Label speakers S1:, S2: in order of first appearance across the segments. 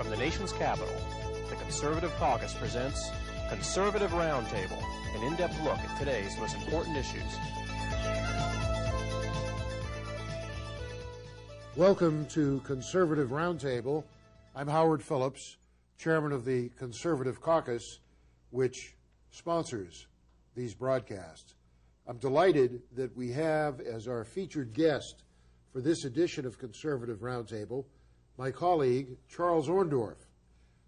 S1: From the nation's capital, the Conservative Caucus presents Conservative Roundtable, an in-depth look at today's most important issues.
S2: Welcome to Conservative Roundtable. I'm Howard Phillips, chairman of the Conservative Caucus, which sponsors these broadcasts. I'm delighted that we have as our featured guest for this edition of Conservative Roundtable my colleague, Charles Orndorff.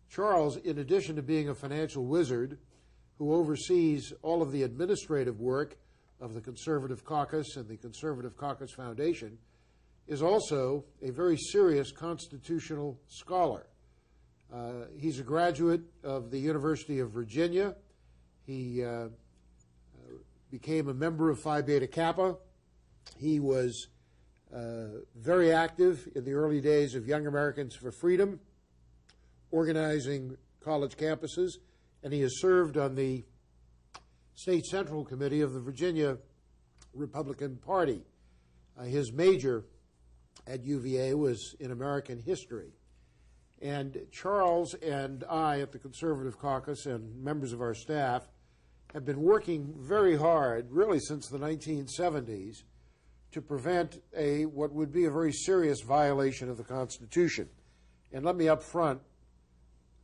S2: Charles, in addition to being a financial wizard who oversees all of the administrative work of the Conservative Caucus and the Conservative Caucus Foundation, is also a very serious constitutional scholar. He's a graduate of the University of Virginia. He became a member of Phi Beta Kappa. He was very active in the early days of Young Americans for Freedom, organizing college campuses, and he has served on the State Central Committee of the Virginia Republican Party. His major at UVA was in American history. And Charles and I at the Conservative Caucus and members of our staff have been working very hard, really since the 1970s, to prevent what would be a very serious violation of the Constitution. And let me up front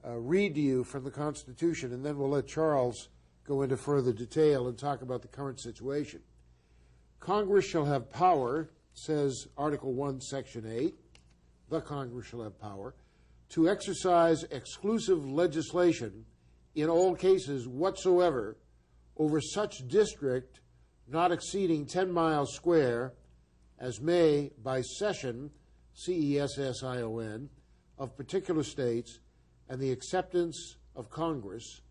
S2: read to you from the Constitution, and then we'll let Charles go into further detail and talk about the current situation. Congress shall have power, says Article 1, Section 8, the Congress shall have power, to exercise exclusive legislation in all cases whatsoever over such district not exceeding 10 miles square as may, by cession, C-E-S-S-I-O-N, of particular states and the acceptance of Congress,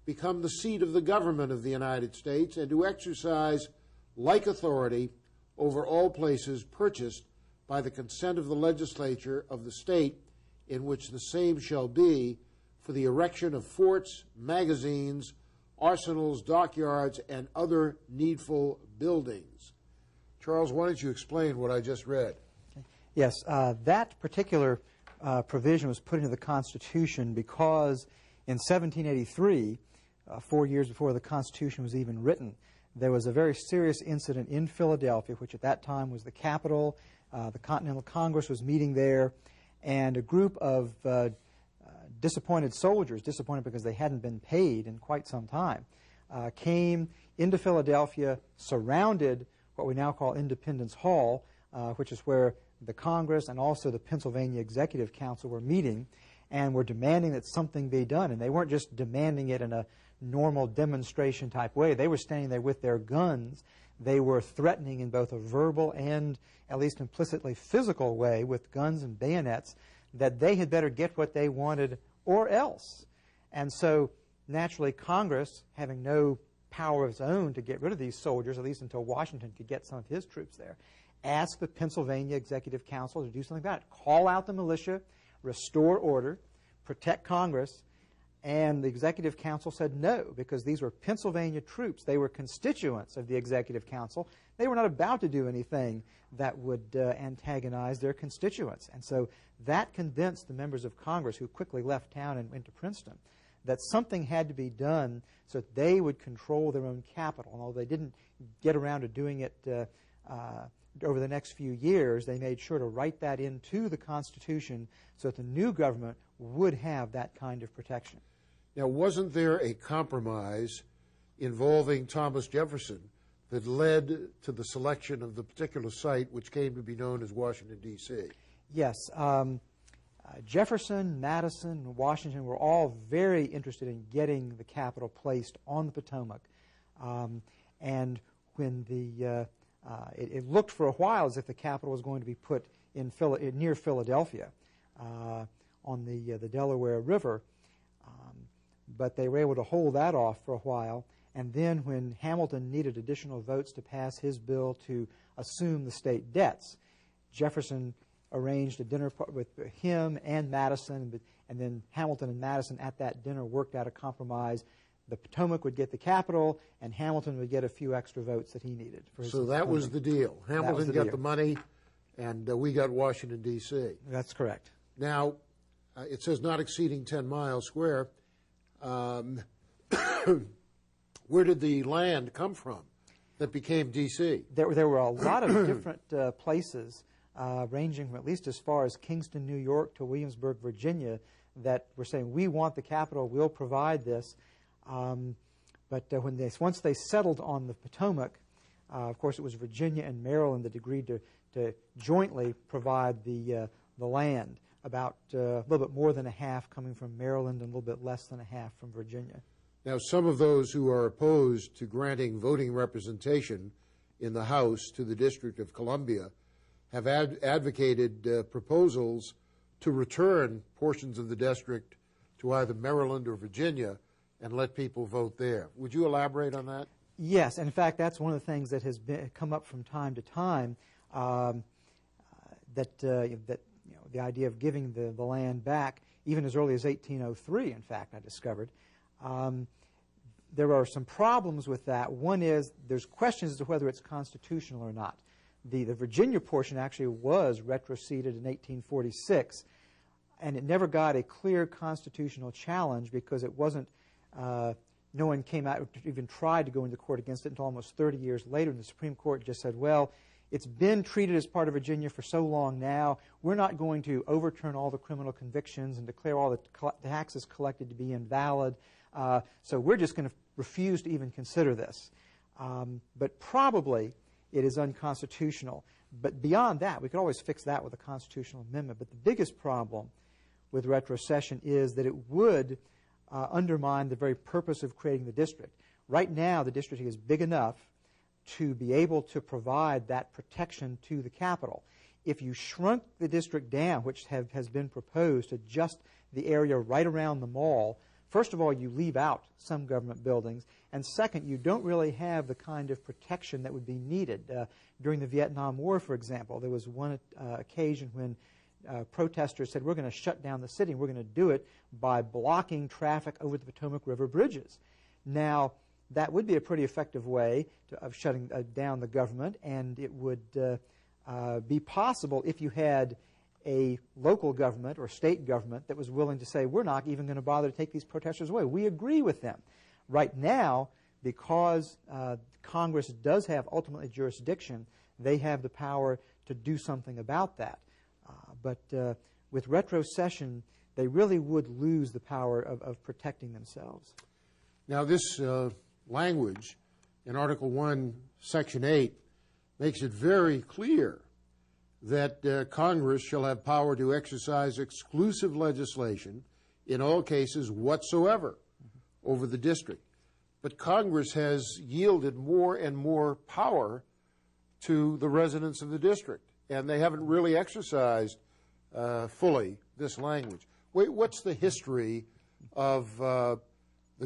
S2: become the seat of the government of the United States, and to exercise like authority over all places purchased by the consent of the legislature of the state in which the same shall be, for the erection of forts, magazines, arsenals, dockyards, and other needful buildings. Charles, why don't you explain what I just read?
S3: Yes, that particular provision was put into the Constitution because in 1783, 4 years before the Constitution was even written, there was a very serious incident in Philadelphia, which at that time was the capital. The Continental Congress was meeting there, and a group of disappointed soldiers, disappointed because they hadn't been paid in quite some time, came into Philadelphia, surrounded what we now call Independence Hall, which is where the Congress and also the Pennsylvania Executive Council were meeting, and were demanding that something be done. And they weren't just demanding it in a normal demonstration type way. They were standing there with their guns. They were threatening in both a verbal and at least implicitly physical way with guns and bayonets that they had better get what they wanted or else. And so naturally Congress, having no power of its own to get rid of these soldiers, at least until Washington could get some of his troops there, asked the Pennsylvania Executive Council to do something about it. Call out the militia, restore order, protect Congress. And the Executive Council said no, because these were Pennsylvania troops. They were constituents of the Executive Council. They were not about to do anything that would antagonize their constituents. And so that convinced the members of Congress, who quickly left town and went to Princeton, that something had to be done so that they would control their own capital. And although they didn't get around to doing it over the next few years, they made sure to write that into the Constitution so that the new government would have that kind of protection.
S2: Now, wasn't there a compromise involving Thomas Jefferson that led to the selection of the particular site which came to be known as Washington, D.C.?
S3: Yes. Jefferson, Madison, and Washington were all very interested in getting the capital placed on the Potomac. And when it looked for a while as if the capital was going to be put in near Philadelphia on the Delaware River, but they were able to hold that off for a while. And then when Hamilton needed additional votes to pass his bill to assume the state debts, Jefferson arranged a dinner with him and Madison, and then Hamilton and Madison at that dinner worked out a compromise. The Potomac would get the capital, and Hamilton would get a few extra votes that he needed.
S2: So that was the deal. Hamilton got the money, and we got Washington, D.C.
S3: That's correct.
S2: Now, it says not exceeding 10 miles square. Where did the land come from that became D.C.?
S3: There were a lot of different places, ranging from at least as far as Kingston, New York, to Williamsburg, Virginia, that were saying, we want the capital, we'll provide this. But once they settled on the Potomac, of course it was Virginia and Maryland that agreed to jointly provide the land, about a little bit more than a half coming from Maryland and a little bit less than a half from Virginia.
S2: Now, some of those who are opposed to granting voting representation in the House to the District of Columbia have advocated proposals to return portions of the district to either Maryland or Virginia and let people vote there. Would you elaborate on that?
S3: Yes, and in fact, that's one of the things that has come up from time to time, that the idea of giving the land back, even as early as 1803, in fact, I discovered. There are some problems with that. One is there's questions as to whether it's constitutional or not. The Virginia portion actually was retroceded in 1846, and it never got a clear constitutional challenge because it wasn't, no one came out, even tried to go into court against it until almost 30 years later, and the Supreme Court just said, well, it's been treated as part of Virginia for so long now, we're not going to overturn all the criminal convictions and declare all the taxes collected to be invalid, so we're just going to refuse to even consider this. But probably it is unconstitutional. But beyond that, we could always fix that with a constitutional amendment. But the biggest problem with retrocession is that it would undermine the very purpose of creating the district. Right now, the district is big enough to be able to provide that protection to the capital. If you shrunk the district down, which has been proposed, to just the area right around the mall, first of all, you leave out some government buildings, and second, you don't really have the kind of protection that would be needed. During the Vietnam War, for example, there was one occasion when protesters said, we're going to shut down the city, and we're going to do it by blocking traffic over the Potomac River bridges. Now, that would be a pretty effective way of shutting down the government, and it would be possible if you had a local government or state government that was willing to say, we're not even going to bother to take these protesters away. We agree with them. Right now, because Congress does have ultimately jurisdiction, they have the power to do something about that. But with retrocession, they really would lose the power of protecting themselves.
S2: Now, this language in Article 1, Section 8 makes it very clear that Congress shall have power to exercise exclusive legislation in all cases whatsoever over the district. But Congress has yielded more and more power to the residents of the district, and they haven't really exercised fully this language. What's the history of the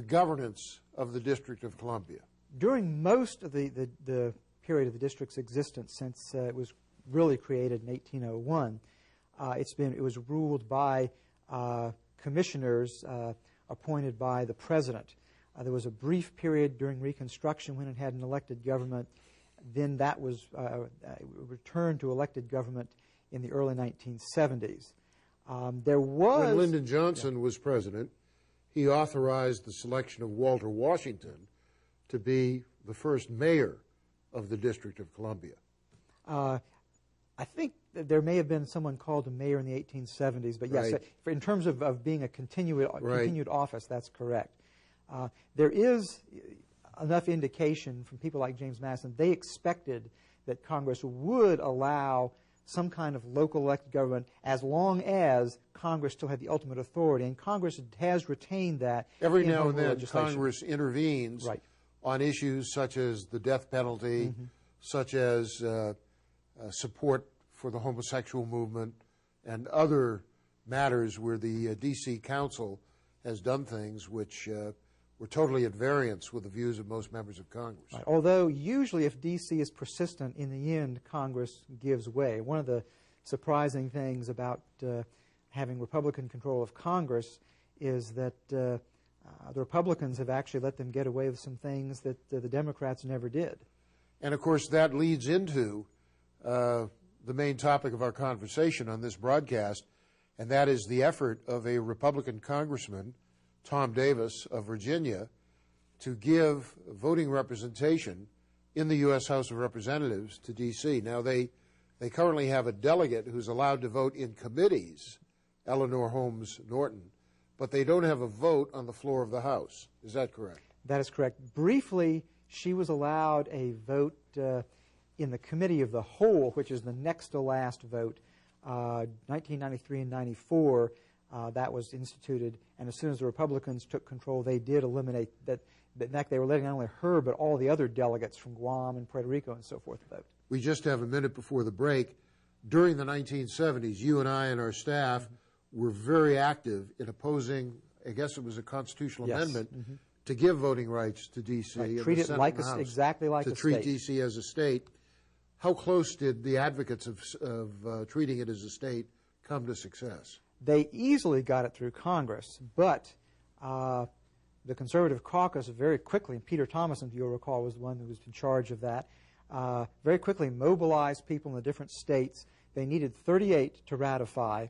S2: governance of the District of Columbia?
S3: During most of the period of the district's existence, since it was really created in 1801, it was ruled by commissioners appointed by the president. There was a brief period during Reconstruction when it had an elected government. Then that was returned to elected government in the early 1970s.
S2: When Lyndon Johnson was president, he authorized the selection of Walter Washington to be the first mayor of the District of Columbia.
S3: I think that there may have been someone called a mayor in the 1870s, but yes,
S2: right.
S3: In terms of being a continued office, that's correct. There is enough indication from people like James Madison, they expected that Congress would allow some kind of local elected government as long as Congress still had the ultimate authority, and Congress has retained that.
S2: Every now and then Congress intervenes on issues such as the death penalty, such as support for the homosexual movement, and other matters where the D.C. Council has done things which were totally at variance with the views of most members of Congress.
S3: Right. Although usually if D.C. is persistent, in the end Congress gives way. One of the surprising things about having Republican control of Congress is that the Republicans have actually let them get away with some things that the Democrats never did.
S2: And of course that leads into the main topic of our conversation on this broadcast, and that is the effort of a Republican congressman, Tom Davis of Virginia, to give voting representation in the U.S. House of Representatives to D.C. Now, they currently have a delegate who's allowed to vote in committees, Eleanor Holmes Norton, but they don't have a vote on the floor of the House. Is that correct?
S3: That is correct. Briefly, she was allowed a vote in the Committee of the Whole, which is the next to last vote. 1993 and 94, that was instituted, and as soon as the Republicans took control, they did eliminate that. In fact, they were letting not only her, but all the other delegates from Guam and Puerto Rico and so forth vote.
S2: We just have a minute before the break. During the 1970s, you and I and our staff were very active in opposing, I guess it was a constitutional amendment, to give voting rights to D.C.
S3: Right. Treat it like exactly like a state.
S2: To treat D.C. as a state. How close did the advocates of treating it as a state come to success?
S3: They easily got it through Congress, but the Conservative Caucus very quickly, and Peter Thomas, if you'll recall, was the one who was in charge of that, very quickly mobilized people in the different states. They needed 38 to ratify.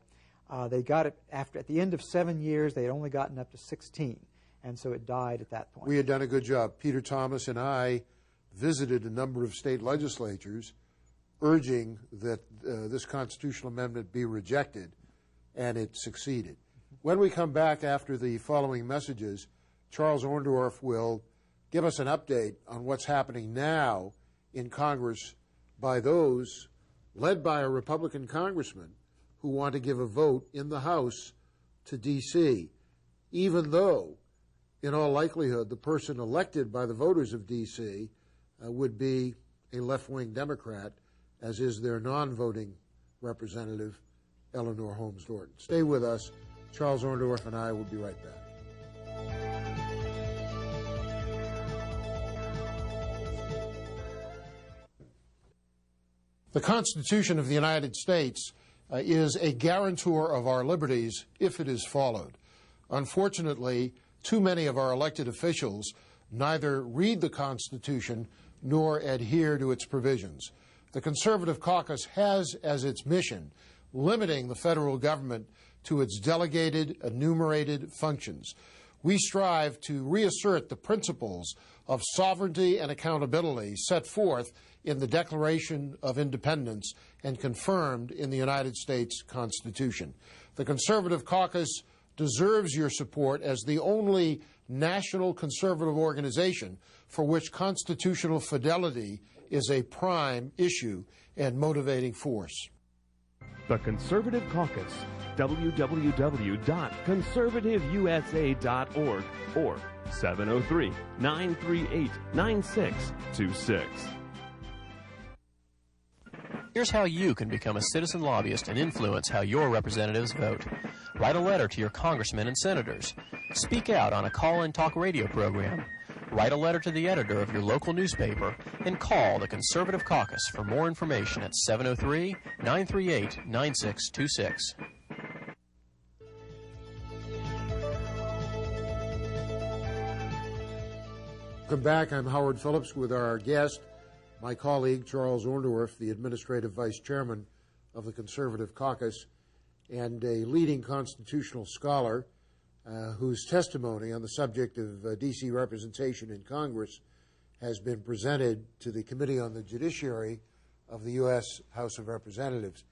S3: They got it at the end of 7 years. They had only gotten up to 16, and so it died at that point.
S2: We had done a good job. Peter Thomas and I visited a number of state legislatures urging that this constitutional amendment be rejected, and it succeeded. When we come back after the following messages, Charles Orndorff will give us an update on what's happening now in Congress by those led by a Republican congressman who want to give a vote in the House to D.C., even though, in all likelihood, the person elected by the voters of D.C. Would be a left-wing Democrat, as is their non-voting representative, Eleanor Holmes Norton. Stay with us. Charles Orndorff and I will be right back. The Constitution of the United States is a guarantor of our liberties if it is followed. Unfortunately, too many of our elected officials neither read the Constitution nor adhere to its provisions. The Conservative Caucus has as its mission limiting the federal government to its delegated, enumerated functions. We strive to reassert the principles of sovereignty and accountability set forth in the Declaration of Independence and confirmed in the United States Constitution. The Conservative Caucus deserves your support as the only national conservative organization for which constitutional fidelity is a prime issue and motivating force.
S4: The Conservative Caucus, www.conservativeusa.org or 703-938-9626.
S1: Here's how you can become a citizen lobbyist and influence how your representatives vote. Write a letter to your congressmen and senators. Speak out on a call-in talk radio program. Write a letter to the editor of your local newspaper and call the Conservative Caucus for more information at 703-938-9626.
S2: Welcome back. I'm Howard Phillips with our guest, my colleague Charles Orndorff, the Administrative Vice Chairman of the Conservative Caucus, and a leading constitutional scholar whose testimony on the subject of D.C. representation in Congress has been presented to the Committee on the Judiciary of the U.S. House of Representatives.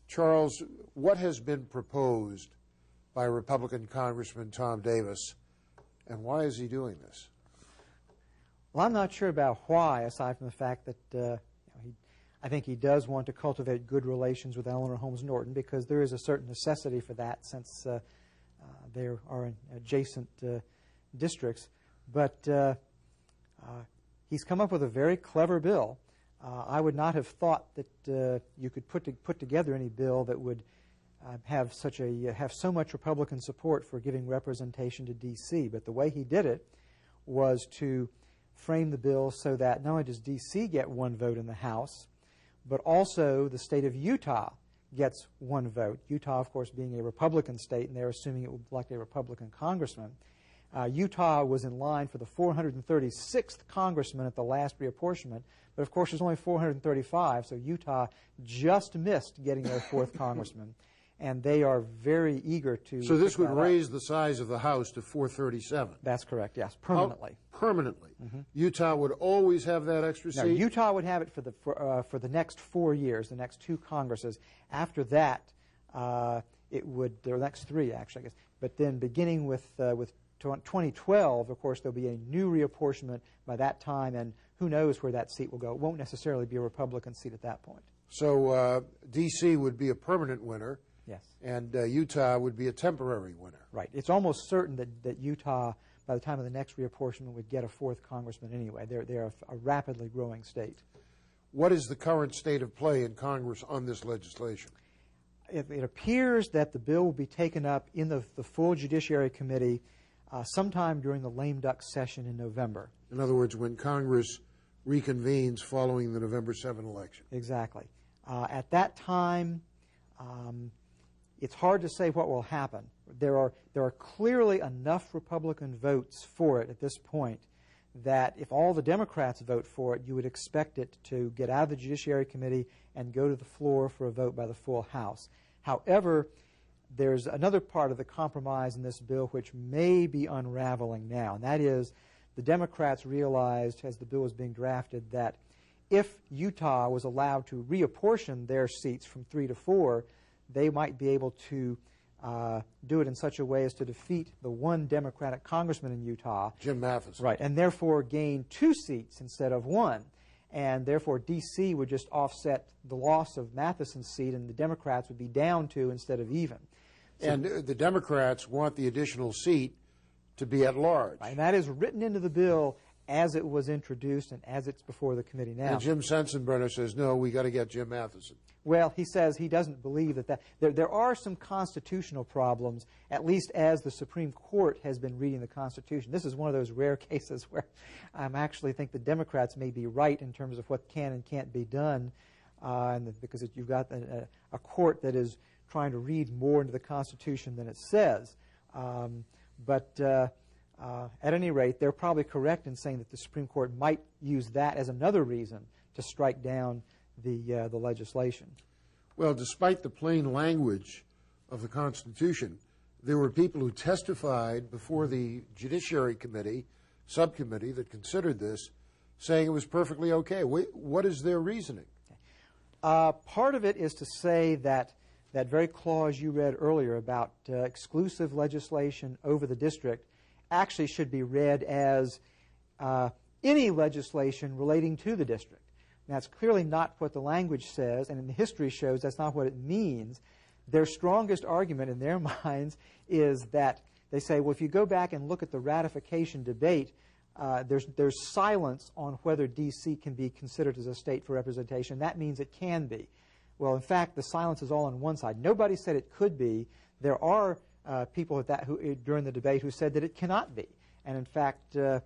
S2: Charles, what has been proposed by Republican Congressman Tom Davis, and why is he doing this?
S3: Well, I'm not sure about why, aside from the fact that I think he does want to cultivate good relations with Eleanor Holmes Norton, because there is a certain necessity for that since there are in adjacent districts. But he's come up with a very clever bill. I would not have thought that you could put together any bill that would have so much Republican support for giving representation to D.C. But the way he did it was to frame the bill so that not only does D.C. get one vote in the House, but also the state of Utah gets one vote. Utah, of course, being a Republican state, and they're assuming it will elect a Republican congressman. Utah was in line for the 436th congressman at the last reapportionment, but of course there's only 435, so Utah just missed getting their fourth congressman. and they are very eager to.
S2: So this would
S3: pick that
S2: raise
S3: up.
S2: the size of the House to 437.
S3: That's correct. Yes, permanently.
S2: Permanently. Utah would always have that extra
S3: No,
S2: seat?
S3: Utah would have it for the next 4 years, the next 2 Congresses. After that, it would, or the next 3 actually, I guess. But then beginning with 2012, of course, there'll be a new reapportionment by that time, and who knows where that seat will go. It won't necessarily be a Republican seat at that point.
S2: So D.C. would be a permanent winner.
S3: Yes.
S2: And Utah would be a temporary winner.
S3: Right. It's almost certain that Utah, by the time of the next reapportionment, would get a 4th congressman anyway. They're a rapidly growing state.
S2: What is the current state of play in Congress on this legislation?
S3: It appears that the bill will be taken up in the full Judiciary Committee sometime during the lame duck session in November.
S2: In other words, when Congress reconvenes following the November 7 election.
S3: Exactly. At that time, it's hard to say what will happen. There are clearly enough Republican votes for it at this point that if all the Democrats vote for it, you would expect it to get out of the Judiciary Committee and go to the floor for a vote by the full House. However, there's another part of the compromise in this bill which may be unraveling now, and that is the Democrats realized as the bill was being drafted that if Utah was allowed to reapportion their seats from 3 to 4, they might be able to do it in such a way as to defeat the one Democratic congressman in Utah.
S2: Jim Matheson.
S3: Right, and therefore gain 2 seats instead of 1. And therefore D.C. would just offset the loss of Matheson's seat, and the Democrats would be down 2 instead of even. So,
S2: and the Democrats want the additional seat to be at large.
S3: Right, and that is written into the bill as it was introduced and as it's before the committee now.
S2: And Jim Sensenbrenner says, no, we got to get Jim Matheson.
S3: Well, he says he doesn't believe that there are some constitutional problems, at least as the Supreme Court has been reading the Constitution. This is one of those rare cases where I actually think the Democrats may be right in terms of what can and can't be done, because you've got a court that is trying to read more into the Constitution than it says. But at any rate, they're probably correct in saying that the Supreme Court might use that as another reason to strike down the legislation.
S2: Well, despite the plain language of the Constitution, there were people who testified before the Judiciary Committee, subcommittee that considered this, saying it was perfectly okay. What is their reasoning?
S3: Part of it is to say that that very clause you read earlier about exclusive legislation over the district actually should be read as any legislation relating to the district. That's clearly not what the language says, and in the history shows that's not what it means. Their strongest argument in their minds is that they say, well, if you go back and look at the ratification debate, there's silence on whether D.C. can be considered as a state for representation. That means it can be. Well, in fact, the silence is all on one side. Nobody said it could be. There are people who during the debate who said that it cannot be. And in fact, the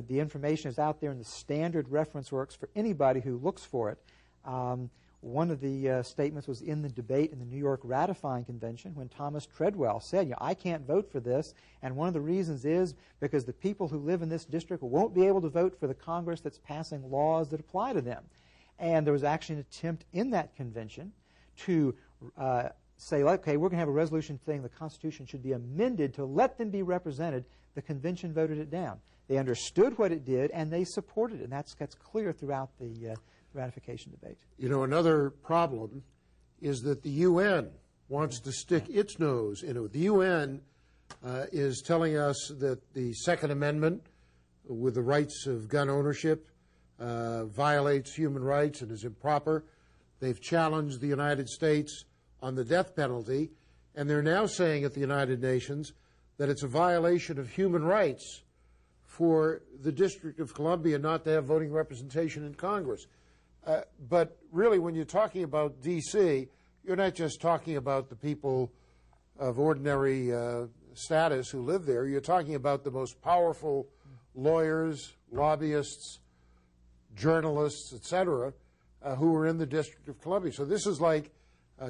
S3: information is out there in the standard reference works for anybody who looks for it. One of the statements was in the debate in the New York Ratifying Convention when Thomas Treadwell said, I can't vote for this, and one of the reasons is because the people who live in this district won't be able to vote for the Congress that's passing laws that apply to them. And there was actually an attempt in that convention to say, okay, we're going to have a resolution saying the Constitution should be amended to let them be represented. The convention voted it down. They understood what it did, and they supported it. And that's clear throughout the ratification debate.
S2: You know, another problem is that the UN wants to stick its nose into it. The UN is telling us that the Second Amendment, with the rights of gun ownership, violates human rights and is improper. They've challenged the United States on the death penalty, and they're now saying at the United Nations that it's a violation of human rights for the District of Columbia not to have voting representation in Congress. But really, when you're talking about D.C., you're not just talking about the people of ordinary status who live there. You're talking about the most powerful lawyers, lobbyists, journalists, etc., who are in the District of Columbia. So this is like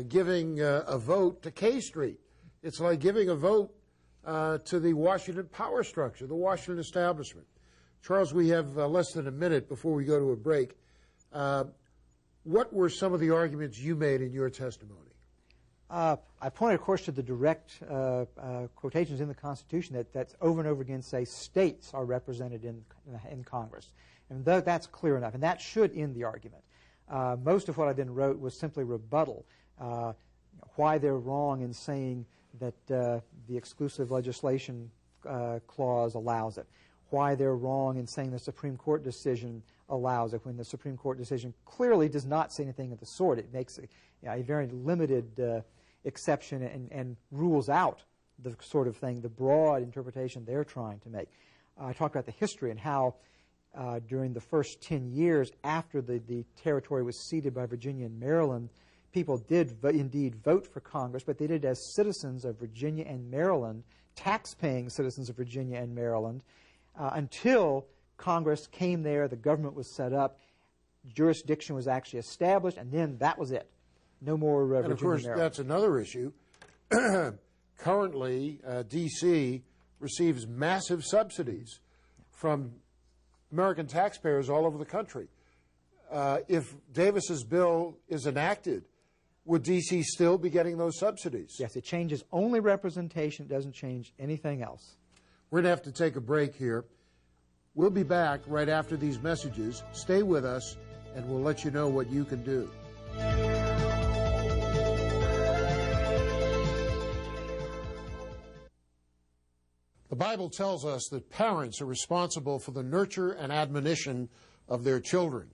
S2: giving a vote to K Street. It's like giving a vote to the Washington power structure, the Washington establishment. Charles, we have less than a minute before we go to a break. What were some of the arguments you made in your testimony?
S3: I pointed, of course, to the direct quotations in the Constitution that over and over again say states are represented in Congress. And that's clear enough, and that should end the argument. Most of what I then wrote was simply rebuttal, why they're wrong in saying that the exclusive legislation clause allows it, why they're wrong in saying the Supreme Court decision allows it, when the Supreme Court decision clearly does not say anything of the sort. It makes a very limited exception and rules out the sort of thing, the broad interpretation they're trying to make. I talked about the history and how during the first 10 years after the territory was ceded by Virginia and Maryland, people did indeed vote for Congress, but they did as citizens of Virginia and Maryland, tax-paying citizens of Virginia and Maryland, until Congress came there, the government was set up, jurisdiction was actually established, and then that was it. No more Virginia and
S2: of course,
S3: Maryland.
S2: that's another issue. Currently, D.C. receives massive subsidies from American taxpayers all over the country. If Davis's bill is enacted, would D.C. still be getting those subsidies?
S3: Yes, it changes only representation. It doesn't change anything else.
S2: We're going to have to take a break here. We'll be back right after these messages. Stay with us, and we'll let you know what you can do. The Bible tells us that parents are responsible for the nurture and admonition of their children.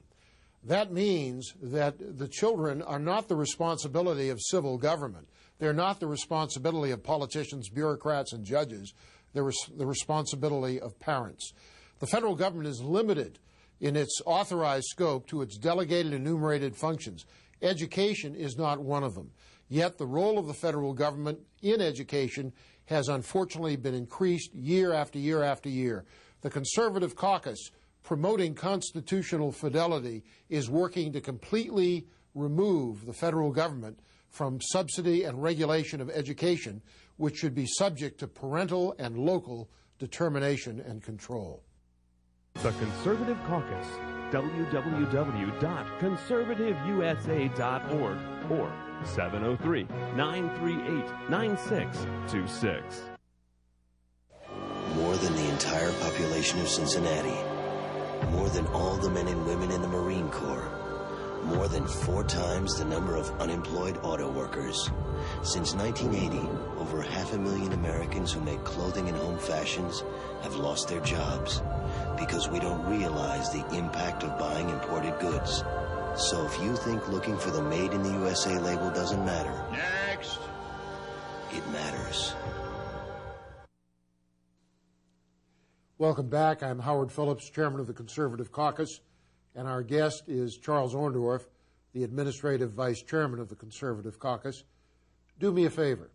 S2: That means that the children are not the responsibility of civil government. They're not the responsibility of politicians, bureaucrats, and judges. They're the responsibility of parents. The federal government is limited in its authorized scope to its delegated and enumerated functions. Education is not one of them. Yet the role of the federal government in education has unfortunately been increased year after year after year. The Conservative Caucus, promoting constitutional fidelity, is working to completely remove the federal government from subsidy and regulation of education, which should be subject to parental and local determination and control.
S4: The Conservative Caucus, www.conservativeusa.org or 703-938-9626.
S5: More than the entire population of Cincinnati. More than all the men and women in the Marine Corps. More than 4 times the number of unemployed auto workers. Since 1980, over 500,000 Americans who make clothing and home fashions have lost their jobs because we don't realize the impact of buying imported goods. So if you think looking for the Made in the USA label doesn't matter,
S2: Next.
S5: It matters.
S2: Welcome back. I'm Howard Phillips, Chairman of the Conservative Caucus, and our guest is Charles Orndorff, the Administrative Vice Chairman of the Conservative Caucus. Do me a favor.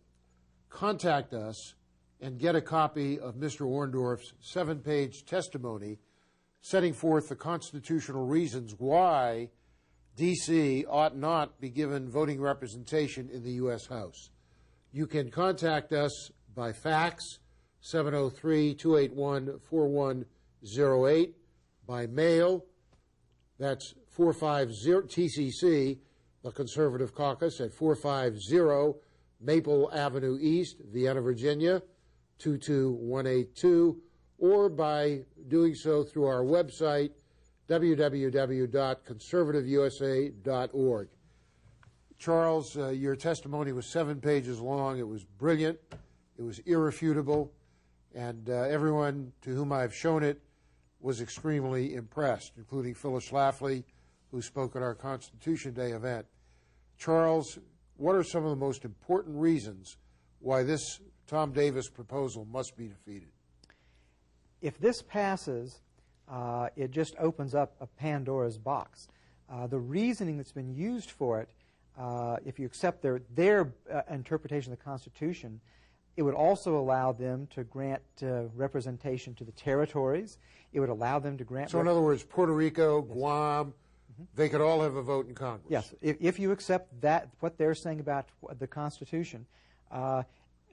S2: Contact us and get a copy of Mr. Orndorff's 7-page testimony setting forth the constitutional reasons why D.C. ought not be given voting representation in the U.S. House. You can contact us by fax, 703-281-4108, by mail, that's 450 TCC, the Conservative Caucus, at 450 Maple Avenue East, Vienna, Virginia, 22182, or by doing so through our website, www.conservativeusa.org. Charles, your testimony was 7 pages long. It was brilliant. It was irrefutable. And everyone to whom I've shown it was extremely impressed, including Phyllis Schlafly, who spoke at our Constitution Day event. Charles, what are some of the most important reasons why this Tom Davis proposal must be defeated?
S3: If this passes, it just opens up a Pandora's box. The reasoning that's been used for it, if you accept their interpretation of the Constitution, it would also allow them to grant representation to the territories. It would allow them to grant...
S2: So in other words, Puerto Rico, Guam, they could all have a vote in Congress.
S3: Yes, if you accept that, what they're saying about the Constitution, and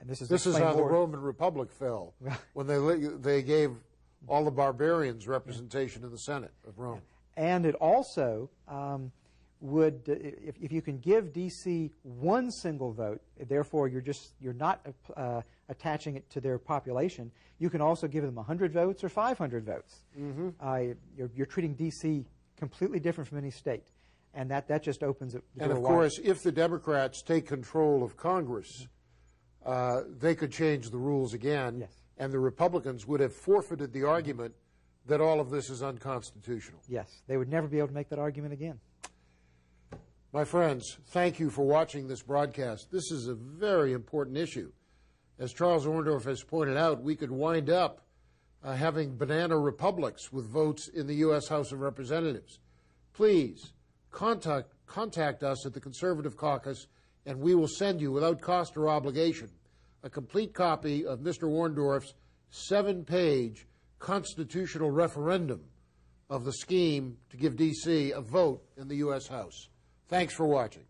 S3: this is
S2: how the Roman Republic fell, when they gave all the barbarians representation in the Senate of Rome.
S3: And it also would, if you can give D.C. one single vote, therefore you're not attaching it to their population, you can also give them 100 votes or 500 votes. You're treating D.C. completely different from any state, and that just opens it.
S2: And of course, if the Democrats take control of Congress, they could change the rules again,
S3: yes.
S2: And the Republicans would have forfeited the argument that all of this is unconstitutional.
S3: Yes, they would never be able to make that argument again.
S2: My friends, thank you for watching this broadcast. This is a very important issue. As Charles Orndorff has pointed out, we could wind up having banana republics with votes in the U.S. House of Representatives. Please contact us at the Conservative Caucus, and we will send you, without cost or obligation, a complete copy of Mr. Orndorff's 7-page constitutional referendum of the scheme to give D.C. a vote in the U.S. House. Thanks for watching.